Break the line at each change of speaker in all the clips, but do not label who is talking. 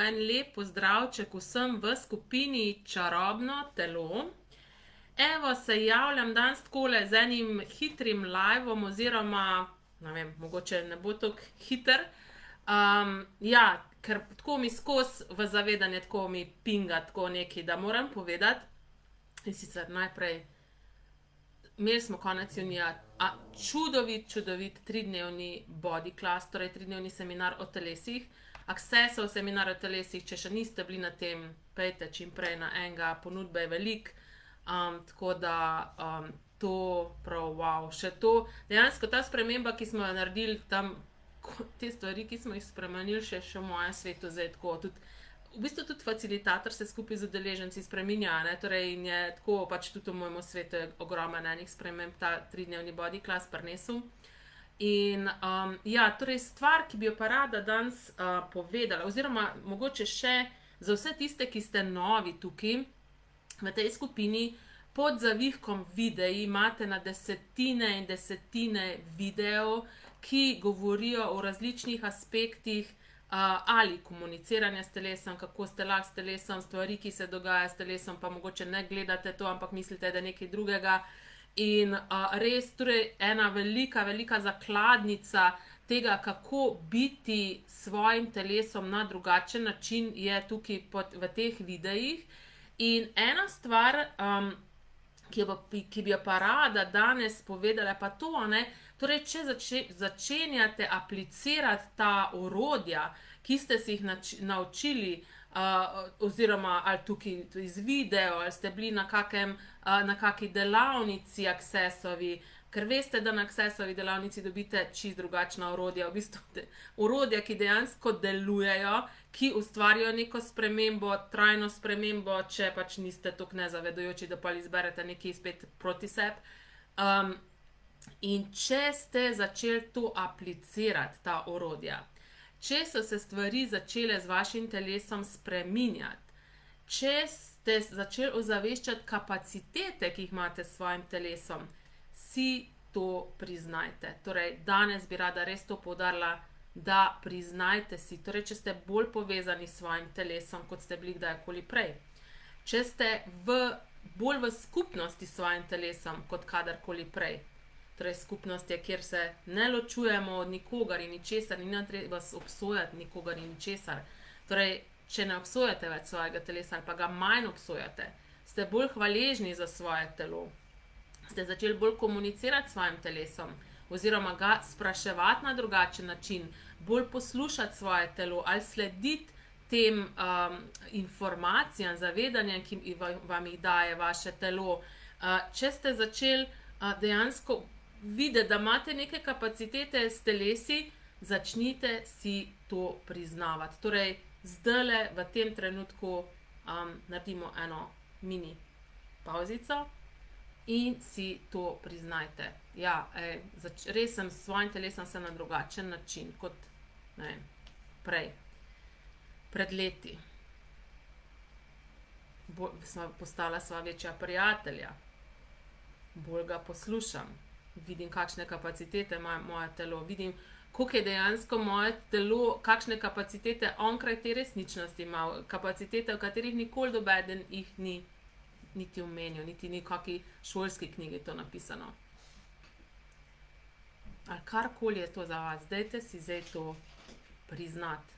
en lep pozdravček vsem v skupini Čarobno telo. Evo, se javljam danes takole z enim hitrim liveom oziroma, ne vem, mogoče ne bo tako hiter. Ja, ker tako mi skozi v zavedanje, tako mi pinga tako nekaj, da moram povedati. In sicer najprej, imeli smo konec junija čudovit 3-dnevni body class, torej 3-dnevni seminar o telesih. Accessov seminar o telesih, če še niste bili na tem, pejte čim prej na enega, ponudbe je veliko. Tako da to prav, wow, še to. Dejansko ta sprememba, ki smo jo naredili tam, te stvari, ki smo jih spremenili, še v mojem svetu zdaj tako. V bistvu tudi facilitator se skupaj z udeleženci spreminja, ne? Torej in je tako, pač tudi v mojem svetu je ogromen enih sprememb ta 3-dnevni body class prinesel. In ja, torej stvar, ki bi jo pa rada danes povedala, oziroma mogoče še za vse tiste, ki ste novi tukaj v tej skupini, pod zavihkom videi imate na desetine in desetine videov, ki govorijo o različnih aspektih ali komuniciranja s telesom, kako ste lahko s telesom, stvari, ki se dogaja s telesom, pa mogoče ne gledate to, ampak mislite, da je nekaj drugega. In res, torej ena velika zakladnica tega, kako biti s svojim telesom na drugačen način, je tukaj v teh videih. In ena stvar, ki bi jo pa rada danes povedala, pa to, ne, torej, če začenjate aplicirati ta orodja, ki ste si jih naučili, oziroma ali tukaj iz video, ali ste bili na kaki delavnici Accessovi, ker veste, da na Accessovi delavnici dobite čisto drugačna orodja, v bistvu orodja, ki dejansko delujejo, ki ustvarjajo neko spremembo, trajno spremembo, če pač niste toliko nezavedajoči, da pa izberete nekaj spet proti sebi. In če ste začeli to aplicirati, ta orodja, če so se stvari začele z vašim telesom spreminjati, če ste začeli ozaveščati kapacitete, ki jih imate s svojim telesom, si to priznajte. Torej, danes bi rada res to poudarila, da priznajte si. Torej, če ste bolj povezani s svojim telesom, kot ste bili kdajkoli prej. Če ste bolj v skupnosti s svojim telesom, kot kadarkoli prej. Torej, skupnost je, kjer se ne ločujemo od nikogar in ničesar, ni nam treba obsojati nikogar in ničesar. Torej, če ne obsojate več svojega telesa ali pa ga manj obsojate, ste bolj hvaležni za svoje telo, ste začeli bolj komunicirati s svojim telesom oziroma ga spraševati na drugačen način, bolj poslušati svoje telo ali slediti tem informacijam, zavedanjem, ki vam jih daje vaše telo. Če ste začeli dejansko videti, da imate neke kapacitete s telesi, začnite si to priznavati. Torej, zdajle v tem trenutku naredimo eno mini pauzico in si to priznajte. Ja, res sem s svojim telesom se na drugačen način kot prej, pred leti. Postala sva večja prijatelja, bolj ga poslušam, vidim, kakšne kapacitete ima moje telo, vidim, koliko je dejansko moje telo, kakšne kapacitete onkraj te resničnosti ima, kapacitete, v katerih nikoli nobeden jih ni niti omenil, niti ni v kakšni šolski knjigi to napisano. Ali karkoli je to za vas, dajte si zdaj to priznati.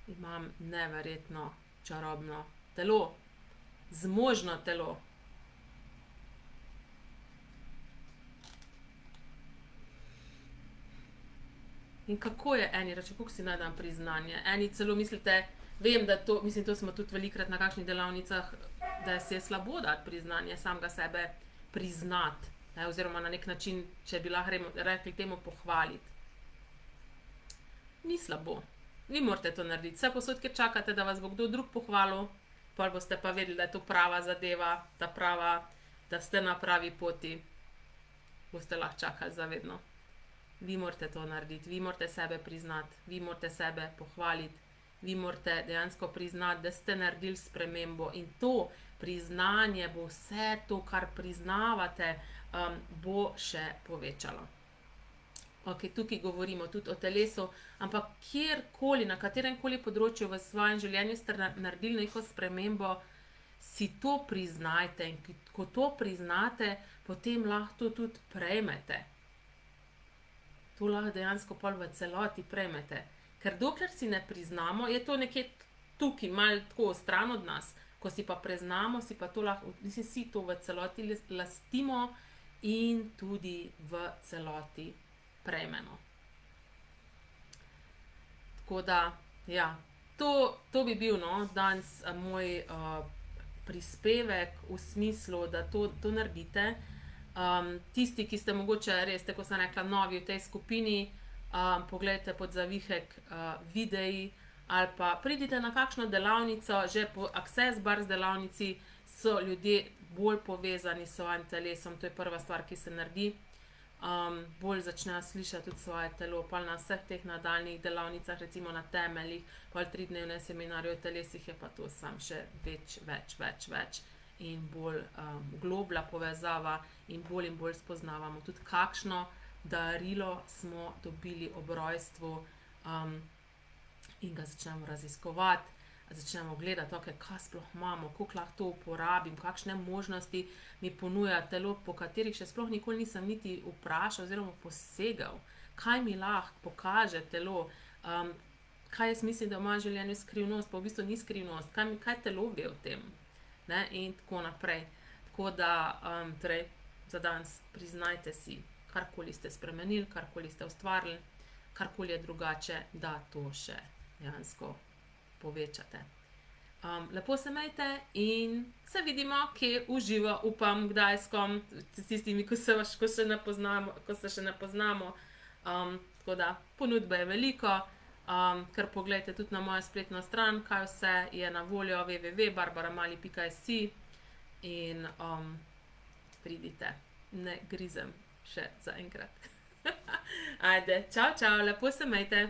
Imam neverjetno čarobno telo, zmožno telo. In kako je eni reče, kako si naj dam priznanje? Eni celo mislite, vem, da to, mislim, to smo tudi velikrat na kakšnih delavnicah, da se je slabo dati priznanje, samega sebe priznati, oziroma na nek način, če bi lahko rekli temu, pohvaliti. Ni slabo. Vi morate to narediti. Vse posod, kjer čakate, da vas bo kdo drug pohvalil, pa boste pa vedeli, da je to prava zadeva, da ste na pravi poti, boste lahko čakali zavedno. Vi morate to narediti, vi morate sebe priznati, vi morate sebe pohvaliti, vi morate dejansko priznati, da ste naredili spremembo in to priznanje bo vse to, kar priznavate, bo še povečalo. Ok, tukaj govorimo tudi o telesu, ampak kjerkoli, na katerem koli področju v svojem življenju ste naredili neko spremembo, si to priznajte in ko to priznate, potem lahko to tudi prejmete. To lahko dejansko pol v celoti prejmete. Ker dokler si ne priznamo, je to nekje tukaj, malo tako stran od nas, ko si pa priznamo, si pa to lahko, mislim, si to v celoti lastimo in tudi v celoti prejmemo. Tako da, ja, to bi bil, no, danes moj prispevek v smislu, da to naredite. Tisti, ki ste mogoče res, tako sem rekla, novi v tej skupini, pogledajte pod zavihek videi ali pa pridite na kakšno delavnico, že po Access Bars delavnici so ljudje bolj povezani s svojim telesom, to je prva stvar, ki se naredi. Bolj začnejo slišati tudi svoje telo, pa na vseh teh nadaljnih delavnicah, recimo na temeljih, pa 3-dnevne seminarje o telesih je pa to sam še več in bolj globlja povezava in bolj spoznavamo tudi kakšno darilo smo dobili ob rojstvu in ga začnemo raziskovati, začnemo gledati, okay, kaj sploh imamo, kako lahko to uporabim, kakšne možnosti mi ponuja telo, po katerih še sploh nikoli nisem niti vprašal oziroma posegal, kaj mi lahko pokaže telo, kaj jaz mislim, da v mojem življenju skrivnost, pa v bistvu ni skrivnost, kaj telo ve o tem, ne, in tako naprej. Tako da, torej, za danes priznajte si, karkoli ste spremenili, karkoli ste ustvarili, karkoli je drugače, da to še dejansko povečate. Lepo se imejte in se vidimo, kje v živo, upam, kdaj s kom, s tistimi, ko se še ne poznamo. Tako da, ponudbe je veliko, kar pogledajte tudi na mojo spletno stran, kaj vse je na voljo, www.barbaramali.si in pridite, ne grizem še za enkrat. Ajde, čau, lepo se imejte.